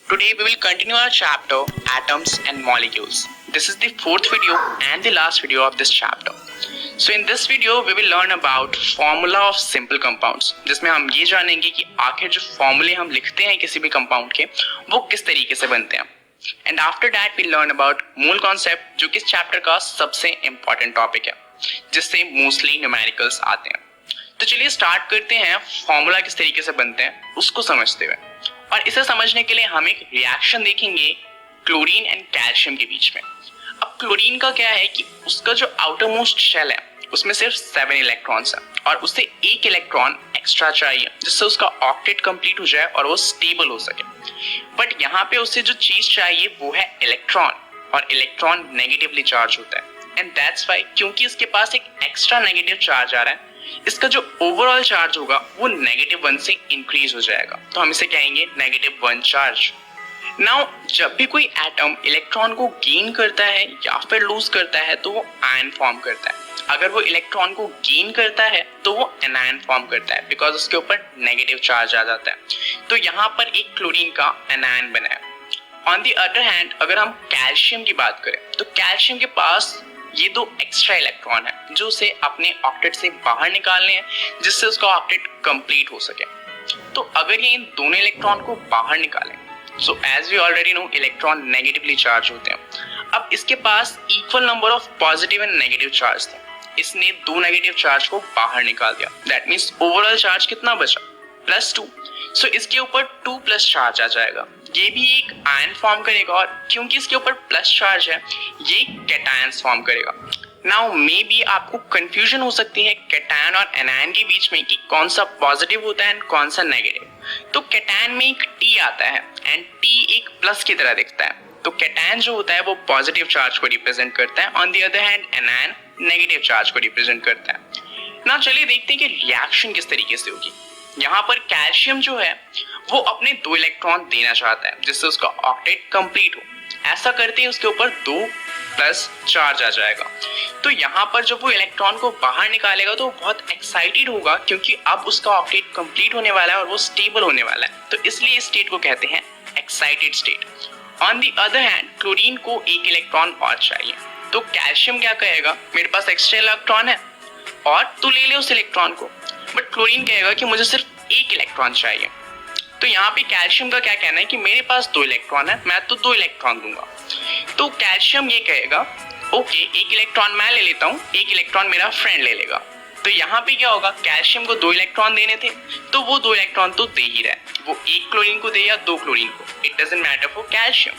Today we will continue our chapter Atoms and Molecules. This is the fourth video and the last video of this chapter. So in this video we will learn about formula of simple compounds, जिसमें हम ये जानेंगे कि आखिर जो फॉर्मूले हम लिखते हैं किसी भी कंपाउंड के वो किस तरीके से बनते हैं. And after that we learn about mole concept, जो कि इस चैप्टर का सबसे इंपॉर्टेंट टॉपिक है, जिससे मोस्टली न्यूमेरिकल्स आते हैं. तो चलिए स्टार्ट करते हैं फॉर्मूला किस तरीके से बनते हैं उसको समझते हुए. और इसे समझने के लिए हम एक रिएक्शन देखेंगे क्लोरीन एंड कैल्शियम के बीच में. अब क्लोरीन का क्या है कि उसका जो आउटर मोस्ट शेल है उसमें सिर्फ 7 इलेक्ट्रॉन्स है और उससे एक इलेक्ट्रॉन एक्स्ट्रा चाहिए जिससे उसका ऑक्टेट कंप्लीट हो जाए और वो स्टेबल हो सके. बट यहाँ पे उसे जो चीज चाहिए वो है इलेक्ट्रॉन, और इलेक्ट्रॉन नेगेटिवली चार्ज होता है. एंड दैट्स वाई, क्योंकि इसके पास एक एक्स्ट्रा नेगेटिव चार्ज आ रहा है, इसका जो ओवरऑल चार्ज होगा वो -1 से इंक्रीज हो जाएगा. तो हम इसे कहेंगे -1 चार्ज. नाउ जब भी कोई एटम इलेक्ट्रॉन को गेन करता है या फिर लूज करता है तो वो आयन फॉर्म करता है. अगर वो इलेक्ट्रॉन को गेन करता है तो वो एनायन फॉर्म करता है, बिकॉज उसके ऊपर नेगेटिव चार्ज आ जाता है. तो यहाँ पर एक क्लोरीन का एनायन बना है. ऑन द अदर हैंड अगर हम कैल्शियम की बात करें तो कैल्शियम के पास ये 2 एक्स्ट्रा इलेक्ट्रॉन है जो उसे अपने ऑक्टेट से बाहर निकालने हैं जिससे उसका ऑक्टेट कंप्लीट हो सके. तो अगर ये इन दोनों इलेक्ट्रॉन को बाहर निकालें, so as we already know electron negatively charge होते हैं. अब इसके पास equal number of positive and negative charge थे, इसने 2 नेगेटिव चार्ज को बाहर निकाल दिया. दैट मीन्स ओवरऑल चार्ज कितना बचा? +2. सो इसके ऊपर 2+ चार्ज आ जाएगा. ये भी एक आयन फॉर्म करेगा और क्योंकि इसके ऊपर प्लस चार्ज है ये कैटायंस फॉर्म करेगा. नाउ मे बी आपको कंफ्यूजन हो सकती है कैटायन और एनायन के बीच में कि कौन सा पॉजिटिव होता है एंड कौन सा नेगेटिव. तो कैटायन में एक T आता है एंड T एक प्लस की तरह दिखता है. तो कैटायन जो होता है वो पॉजिटिव चार्ज को रिप्रेजेंट करता है, on the other hand anion negative charge को रिप्रेजेंट करता है. नाउ चलिए देखते हैं कि रिएक्शन किस तरीके से होगी. यहाँ पर कैल्शियम जो है वो अपने 2 इलेक्ट्रॉन देना चाहता है जिससे उसका ऑक्टेट कंप्लीट हो. ऐसा करते ही उसके ऊपर 2+ चार्ज आ जाएगा. तो यहाँ पर जब वो इलेक्ट्रॉन को बाहर निकालेगा तो वो बहुत एक्साइटेड होगा क्योंकि अब उसका ऑक्टेट कंप्लीट होने वाला है और वो स्टेबल होने वाला है. तो इसलिए इस स्टेट को कहते हैं excited state. On the other hand chlorine को एक इलेक्ट्रॉन और चाहिए. तो कैल्शियम क्या कहेगा, मेरे पास एक्स्ट्रा इलेक्ट्रॉन है और तू ले ले उस इलेक्ट्रॉन को. बट क्लोरीन कहेगा कि मुझे सिर्फ एक इलेक्ट्रॉन चाहिए. तो यहाँ पे कैल्शियम का क्या कहना है कि मेरे पास 2 इलेक्ट्रॉन है, मैं तो 2 इलेक्ट्रॉन दूंगा. तो कैल्शियम ये कहेगा ओके, एक इलेक्ट्रॉन मैं ले लेता हूँ, एक इलेक्ट्रॉन मेरा फ्रेंड ले लेगा. तो यहाँ पे क्या होगा, कैल्शियम को 2 इलेक्ट्रॉन देने थे तो वो 2 इलेक्ट्रॉन तो दे ही रहा है, वो एक क्लोरीन को दे या 2 क्लोरीन को, it doesn't matter for calcium.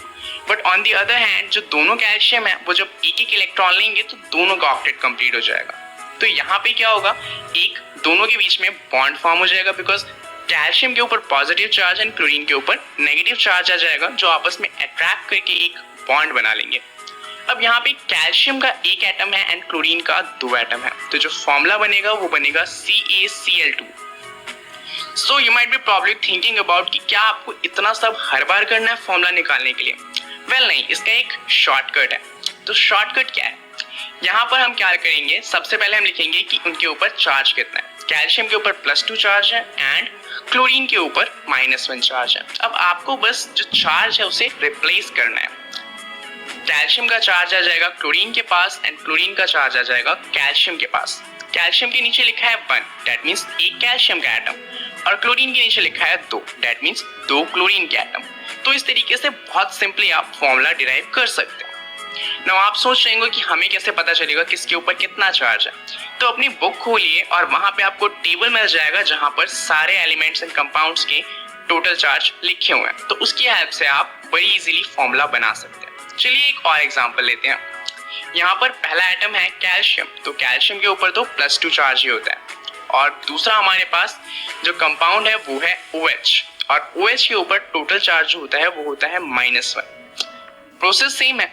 But on the other hand जो दोनों कैल्शियम है वो जब एक इलेक्ट्रॉन लेंगे तो दोनों का ऑक्टेट कंप्लीट हो जाएगा. तो यहाँ पे क्या होगा, एक दोनों के बीच में बॉन्ड फॉर्म हो जाएगा बिकॉज कैल्शियम के ऊपर पॉजिटिव चार्ज एंड क्लोरीन के ऊपर नेगेटिव चार्ज आ जाएगा जो आपस में अट्रैक्ट करके एक बॉन्ड बना लेंगे. अब यहाँ पे कैल्शियम का एक एटम है एंड क्लोरीन का 2 एटम है, तो जो फॉर्मूला बनेगा वो बनेगा CaCl2. So you might be probably thinking about कि क्या आपको इतना सब हर बार करना है फॉर्मूला निकालने के लिए. वेल नहीं, इसका एक शॉर्टकट है. तो शॉर्टकट क्या है, यहाँ पर हम क्या करेंगे, सबसे पहले हम लिखेंगे कि उनके ऊपर चार्ज कितना है. कैल्शियम के ऊपर +2 चार्ज है एंड क्लोरीन के ऊपर -1 चार्ज है. अब आपको बस जो चार्ज है उसे रिप्लेस करना है. कैल्शियम का चार्ज आ जाएगा क्लोरीन के पास एंड क्लोरीन का चार्ज आ जाएगा कैल्शियम के पास. कैल्शियम के नीचे लिखा है 1, दैट मीन्स एक कैल्शियम का एटम, और क्लोरीन के नीचे लिखा है 2, दैट मीन्स 2 क्लोरीन के एटम. तो इस तरीके से बहुत सिंपली आप फॉर्मूला डिराइव कर सकते हैं. नाउ आप सोच रहे होंगे कि हमें कैसे पता चलेगा किसके ऊपर कितना चार्ज है. तो अपनी बुक खोलिए और वहां पे आपको टेबल मिल जाएगा जहां पर सारे एलिमेंट्स एंड कंपाउंड्स के टोटल चार्ज लिखे हुए हैं. तो उसकी हेल्प से आप बड़ी इजीली फॉर्मूला बना सकते हैं. चलिए एक और एग्जांपल लेते हैं. यहाँ पर पहला एटम है कैल्शियम, तो कैल्शियम के ऊपर तो +2 चार्ज ही होता है. और दूसरा हमारे पास जो कंपाउंड है वो है OH, और OH के ऊपर टोटल चार्ज जो होता है वो होता है -1. प्रोसेस सेम है,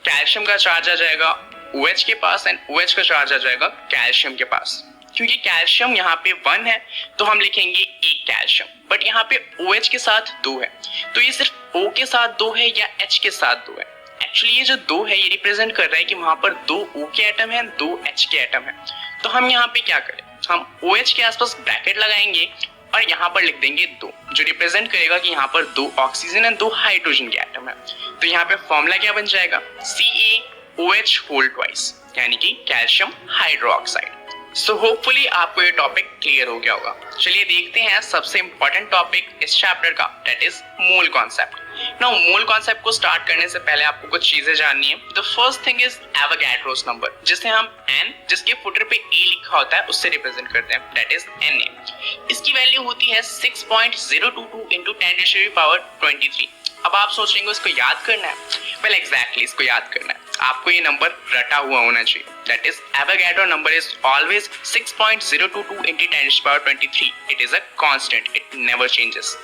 कैल्शियम का चार्ज आ जाएगा OH के पास एंड OH का चार्ज आ जाएगा कैल्शियम के पास. क्योंकि कैल्शियम यहाँ पे 1 है तो हम लिखेंगे एक कैल्शियम, बट यहाँ पे OH के साथ 2 है. तो ये सिर्फ O के साथ 2 है या H के साथ 2 है. एक्चुअली ये जो 2 है ये रिप्रेजेंट कर रहा है कि वहां पर 2 O के एटम है, 2 H के एटम है. तो हम यहाँ पे क्या करें, हम OH के आसपास ब्रैकेट लगाएंगे और यहाँ पर लिख देंगे 2, जो रिप्रेजेंट करेगा कि यहाँ पर 2 ऑक्सीजन एंड 2 हाइड्रोजन के एटम है। तो यहाँ पे फॉर्मूला क्या बन जाएगा, CaOH होल ट्वाइस, यानी कि कैल्शियम हाइड्रोक्साइड। सो होपफुली आपको ये टॉपिक क्लियर हो गया होगा। चलिए देखते हैं सबसे इंपॉर्टेंट टॉपिक इस चैप्टर का, that is mole concept. Now mole concept को स्टार्ट करने से पहले आपको कुछ चीजें जाननी है। The first thing is Avogadro's number, जिसे हम N, जिसके फुटर पे A लिखा होता है, उससे रिप्रेजेंट करते हैं, दैट इज Na। इसकी वैल्यू होती है 6.022 into 10⁻23। अब आप सोच रहे हैं इसको याद करना है, वेल एग्जैक्टली इसको याद करना है, आपको ये नंबर रटा हुआ होना चाहिए, that is Avogadro number is always 6.022 into 10⁻23। It is a constant, it never changes.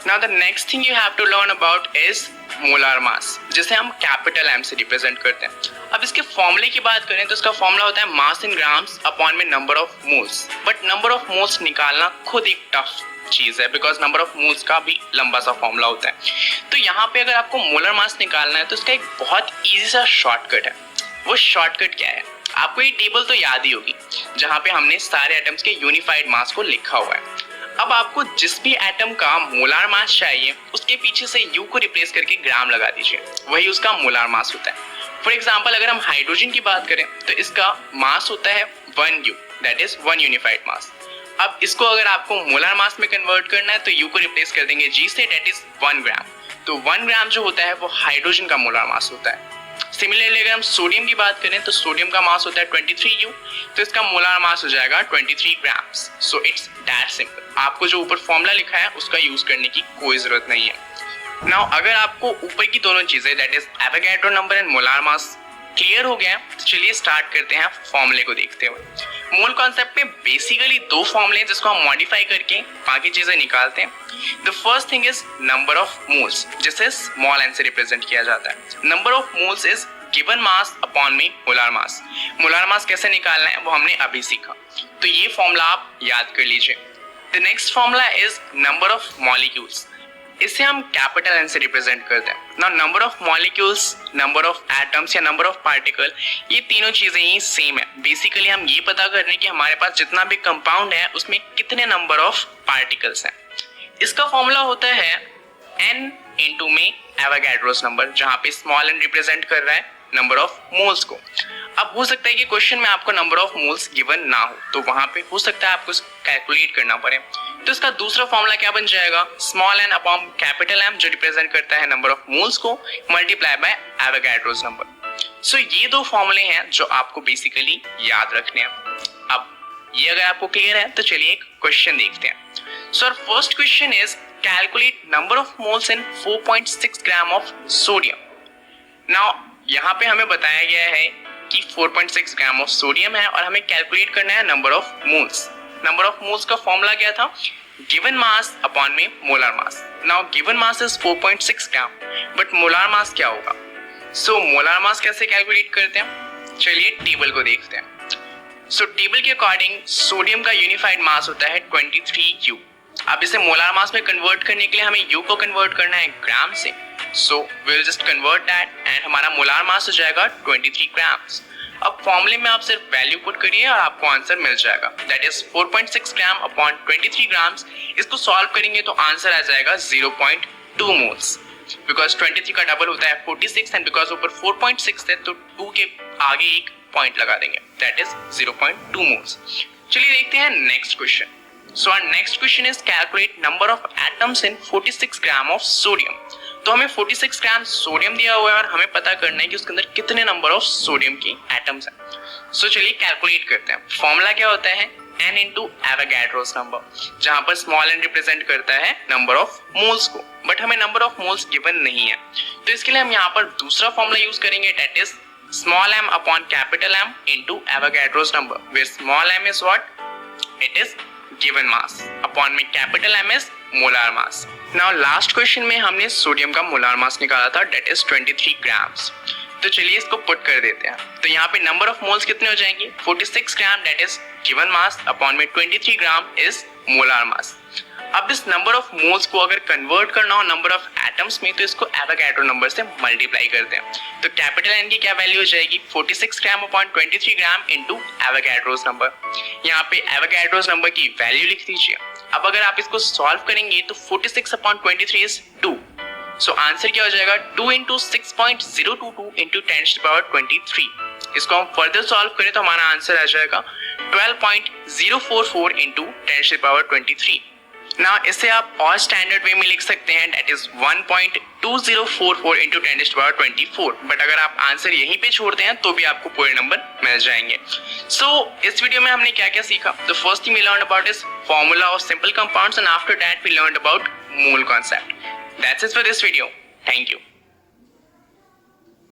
Now the next thing you have to learn about is molar mass, जिसे हम कैपिटल M से रिप्रेजेंट करते हैं। अब इसके फॉर्मूले की बात करें तो इसका फॉर्मूला होता है मास इन ग्राम्स अपॉन में number of moles. But number of moles निकालना खुद एक टफ चीज है, बिकॉज नंबर ऑफ मोल्स का भी लंबा सा फॉर्मूला होता है। तो यहाँ पे अगर आपको मोलर मास निकालना है तो इसका एक बहुत इजी सा शॉर्टकट है। वो शॉर्टकट क्या है, आपको ये टेबल तो याद ही होगी जहाँ पे हमने सारे एटम्स के यूनिफाइड मास को लिखा हुआ है। अब आपको जिस भी एटम का मोलार मास चाहिए उसके पीछे से U को रिप्लेस करके ग्राम लगा दीजिए, वही उसका मोलार मास होता है। फॉर एग्जाम्पल अगर हम हाइड्रोजन की बात करें तो इसका मास होता है 1U, दैट इज 1 यूनिफाइड मास। अब इसको अगर आपको मोलार मास में कन्वर्ट करना है तो U को रिप्लेस कर देंगे G से, दैट इज 1 ग्राम। तो 1 ग्राम जो होता है वो हाइड्रोजन का मोलार मास होता है। सिमिलरली अगर हम सोडियम की बात करें तो सोडियम का मास होता है 23U, तो इसका मोलार मास हो जाएगा 23 grams. So it's that simple. आपको जो ऊपर फॉर्मूला लिखा है उसका यूज करने की कोई जरूरत नहीं है। नाउ अगर आपको ऊपर की दोनों चीजें that is Avogadro number and molar mass clear हो गया तो चलिए स्टार्ट करते हैं फॉर्मूले को देखते हुए। मोल कॉन्सेप्ट में बेसिकली 2 फॉर्मूले हैं जिसको हम मॉडिफाई करके बाकी चीजें निकालते हैं। The first thing is number of moles, जिसे स्मॉल n से रिप्रेजेंट किया जाता है। Number of moles is given mass upon में मोलार मास। मोलार मास कैसे निकालना है वो हमने अभी सीखा, तो ये फॉर्मूला आप याद कर लीजिए। The next formula is number of molecules, इसे हम कैपिटल N से रिप्रेजेंट करते हैं। Now number of molecules, number of atoms या नंबर ऑफ पार्टिकल, ये तीनों चीजें ही सेम है। बेसिकली हम ये पता कर रहे हैं कि हमारे पास जितना भी कंपाउंड है उसमें कितने नंबर ऑफ पार्टिकल्स हैं। इसका फॉर्मूला होता है N इंटू में एवोगैड्रोस नंबर, जहां पे स्मॉल n रिप्रेजेंट कर रहा है नंबर ऑफ मोल्स को। अब हो सकता है कि क्वेश्चन में आपको नंबर ऑफ मोल्स गिवन ना हो, तो वहां पे हो सकता है आपको कैलकुलेट करना पड़े। तो इसका दूसरा फॉर्मूला क्या बन जाएगा, small n upon capital M, जो रिप्रेजेंट करता है नंबर ऑफ मोल्स को, मल्टीप्लाई बाय एवोगैड्रोस नंबर। सो ये 2 फॉर्मूले हैं जो आपको बेसिकली याद रखने हैं। अब ये अगर आपको क्लियर है तो चलिए एक क्वेश्चन देखते हैं। So first question is calculate number of moles in 4.6 gram of sodium. Now यहाँ पे हमें बताया गया है कि 4.6 ग्राम ऑफ सोडियम है और हमें कैलकुलेट करना है number of moles. Number of moles का फॉर्मूला क्या था, गिवन मास अपॉन में molar mass. Now given mass is 4.6 gram, but molar mass क्या होगा। सो मोलार मास कैसे कैलकुलेट करते हैं, चलिए टेबल को देखते हैं। सो टेबल के अकॉर्डिंग सोडियम का यूनिफाइड मास होता है 23U। अब इसे मोलार मास में कन्वर्ट करने के लिए हमें U को कन्वर्ट करना है ग्राम से। So we will just convert that and हमारा मोलार मास हो जाएगा 23 ग्राम्स। अब फॉर्मूले में आप सिर्फ वैल्यू पुट करिए और आपको आंसर मिल जाएगा, that is 4.6 gram upon 23 grams. इसको सॉल्व करेंगे तो आंसर आ जाएगा 0.2 मोल्स, बिकॉज 23 का डबल होता है 46 एंड बिकॉज ऊपर 4.6 है तो 2 के आगे एक पॉइंट लगा देंगे, दैट इज 0.2 मोल्स। चलिए देखते हैं next question. So our next question is calculate number of atoms in 46 gram of sodium. तो हमें 46 ग्राम सोडियम दिया हुआ है और हमें पता करना है कि उसके अंदर कितने नंबर ऑफ सोडियम की एटम्स हैं। सो चलिए कैलकुलेट करते हैं। फॉर्मूला क्या होता है, N इंटू एवोगैड्रोस नंबर, जहां पर स्मॉल n रिप्रेजेंट करता है नंबर ऑफ मोल्स को, बट हमें नंबर ऑफ मोल्स गिवन नहीं है। तो इसके लिए हम यहाँ पर दूसरा फॉर्मूला यूज करेंगे, that is small m upon capital M into Avogadro's number, where small m is what, it is given mass upon में capital M is molar mass. Now last question में हमने सोडियम का molar mass निकाला था, that is 23 grams. तो चलिए इसको put कर देते हैं। तो यहाँ पे नंबर ऑफ मोल्स कितने हो जाएंगे, 46 ग्राम that is given mass upon में 23 ग्राम इज मोलार मास। अब इस नंबर ऑफ मोल्स को अगर कन्वर्ट करना हो नंबर ऑफ एटम्स में तो इसको एवोगैड्रो नंबर से मल्टीप्लाई करते हैं। तो कैपिटल N की क्या वैल्यू हो जाएगी, 46 ग्राम upon 23 gram into Avogadro's number. यहाँ पे एवोगैड्रोस नंबर की वैल्यू लिख दीजिए अब अगर आप इसको सॉल्व करेंगे तो 46/23 इज 2. सो आंसर क्या हो जाएगा 2 इंटू 6.022 इंटू 10⁻23. इसको हम फर्दर सॉल्व करें तो हमारा आंसर आ जाएगा 12.044 इंटू 10⁻23. ना इसे आप और स्टैंडर्ड वे में लिख सकते हैं, दैट इज 1.2044 इंटू 10⁻24. बट अगर आप आंसर यहीं पे छोड़ते हैं तो भी आपको पूरे नंबर मिल जाएंगे. सो इस वीडियो में हमने क्या क्या सीखा? The first thing we learn about is formula of simple compounds and after that we learn about mole concept. That's it for this video. Thank you.